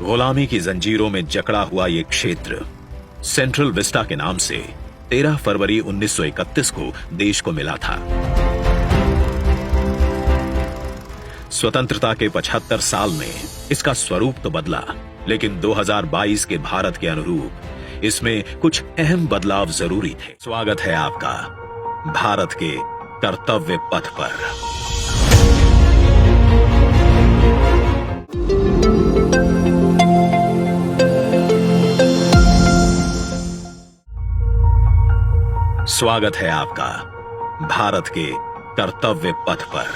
गुलामी की जंजीरों में जकड़ा हुआ ये क्षेत्र सेंट्रल विस्टा के नाम से 13 फरवरी 1931 को देश को मिला था। स्वतंत्रता के 75 साल में इसका स्वरूप तो बदला, लेकिन 2022 के भारत के अनुरूप इसमें कुछ अहम बदलाव जरूरी थे। स्वागत है आपका भारत के कर्तव्य पथ पर। स्वागत है आपका भारत के कर्तव्य पथ पर।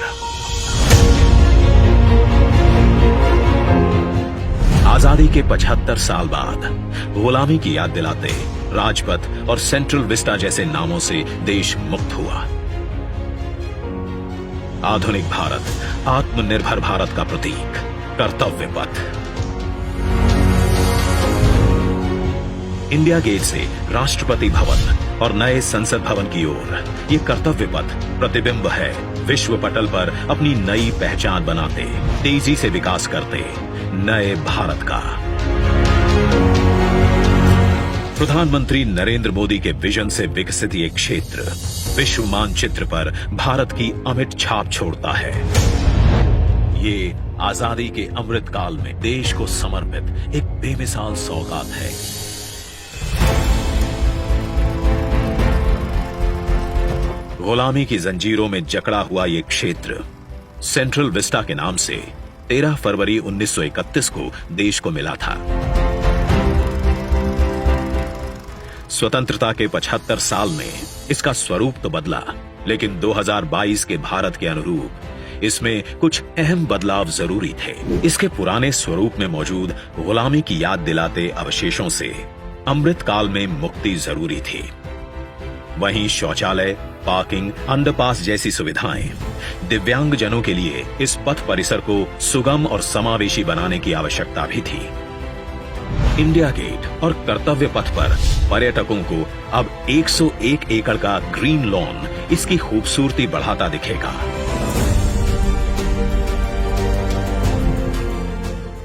आजादी के 75 साल बाद गुलामी की याद दिलाते राजपथ और सेंट्रल विस्टा जैसे नामों से देश मुक्त हुआ। आधुनिक भारत, आत्मनिर्भर भारत का प्रतीक, कर्तव्य पथ। इंडिया गेट से राष्ट्रपति भवन और नए संसद भवन की ओर ये कर्तव्य पथ प्रतिबिंब है विश्व पटल पर अपनी नई पहचान बनाते, तेजी से विकास करते नए भारत का। प्रधानमंत्री नरेंद्र मोदी के विजन से विकसित ये क्षेत्र विश्व मानचित्र पर भारत की अमिट छाप छोड़ता है। ये आजादी के अमृत काल में देश को समर्पित एक बेमिसाल सौगात है। गुलामी की जंजीरों में जकड़ा हुआ ये क्षेत्र सेंट्रल विस्टा के नाम से 13 फरवरी 1931 को देश को मिला था। स्वतंत्रता के 75 साल में इसका स्वरूप तो बदला, लेकिन 2022 के भारत के अनुरूप इसमें कुछ अहम बदलाव जरूरी थे। इसके पुराने स्वरूप में मौजूद गुलामी की याद दिलाते अवशेषों से अमृत काल में मुक्ति जरूरी थी। वहीं शौचालय, पार्किंग, अंडरपास जैसी सुविधाएं दिव्यांग जनों के लिए इस पथ परिसर को सुगम और समावेशी बनाने की आवश्यकता भी थी। इंडिया गेट और कर्तव्य पथ पर पर्यटकों को अब 101 एकड़ का ग्रीन लॉन इसकी खूबसूरती बढ़ाता दिखेगा।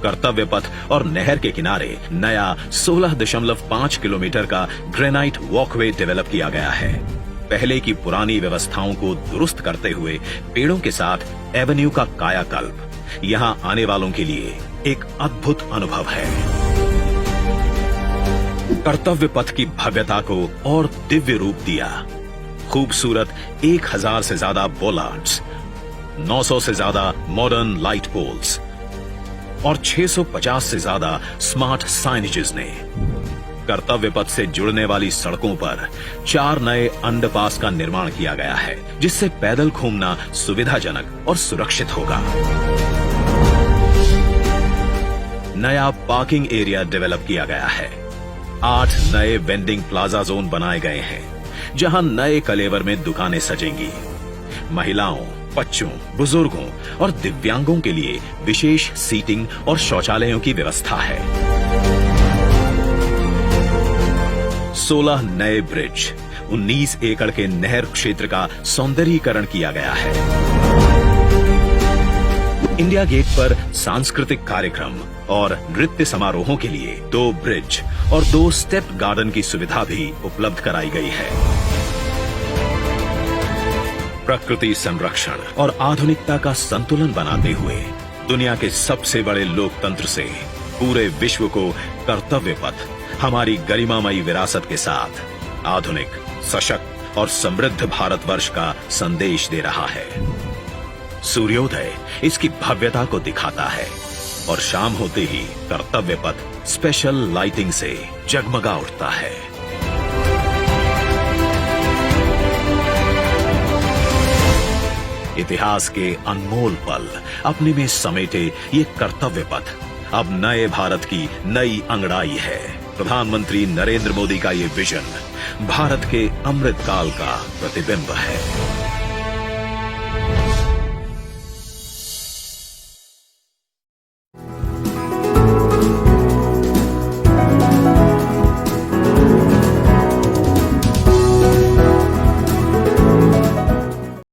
कर्तव्य पथ और नहर के किनारे नया 16.5 किलोमीटर का ग्रेनाइट वॉकवे डेवलप किया गया है। पहले की पुरानी व्यवस्थाओं को दुरुस्त करते हुए पेड़ों के साथ एवेन्यू का कायाकल्प यहां आने वालों के लिए एक अद्भुत अनुभव है। कर्तव्य पथ की भव्यता को और दिव्य रूप दिया। खूबसूरत 1000 से ज्यादा बोलार्ड्स, 900 से ज्यादा मॉडर्न लाइट पोल्स और 650 से ज्यादा स्मार्ट साइनेजेस ने कर्तव्य पथ से जुड़ने वाली सड़कों पर 4 नए अंडरपास का निर्माण किया गया है, जिससे पैदल घूमना सुविधाजनक और सुरक्षित होगा। नया पार्किंग एरिया डेवलप किया गया है। 8 नए वेंडिंग प्लाजा जोन बनाए गए हैं, जहां नए कलेवर में दुकानें सजेंगी। महिलाओं, बच्चों, बुजुर्गों और दिव्यांगों के लिए विशेष सीटिंग और शौचालयों की व्यवस्था है। 16 नए ब्रिज, 19 एकड़ के नहर क्षेत्र का सौंदर्यीकरण किया गया है। इंडिया गेट पर सांस्कृतिक कार्यक्रम और नृत्य समारोहों के लिए 2 ब्रिज और 2 स्टेप गार्डन की सुविधा भी उपलब्ध कराई गई है। प्रकृति संरक्षण और आधुनिकता का संतुलन बनाते हुए दुनिया के सबसे बड़े लोकतंत्र से पूरे विश्व को कर्तव्य पथ हमारी गरिमामयी विरासत के साथ आधुनिक, सशक्त और समृद्ध भारतवर्ष का संदेश दे रहा है। सूर्योदय इसकी भव्यता को दिखाता है और शाम होते ही कर्तव्य पथ स्पेशल लाइटिंग से जगमगा उठता है। इतिहास के अनमोल पल अपने में समेटे ये कर्तव्य पथ अब नए भारत की नई अंगड़ाई है। प्रधानमंत्री नरेंद्र मोदी का ये विजन भारत के अमृत काल का प्रतिबिंब है।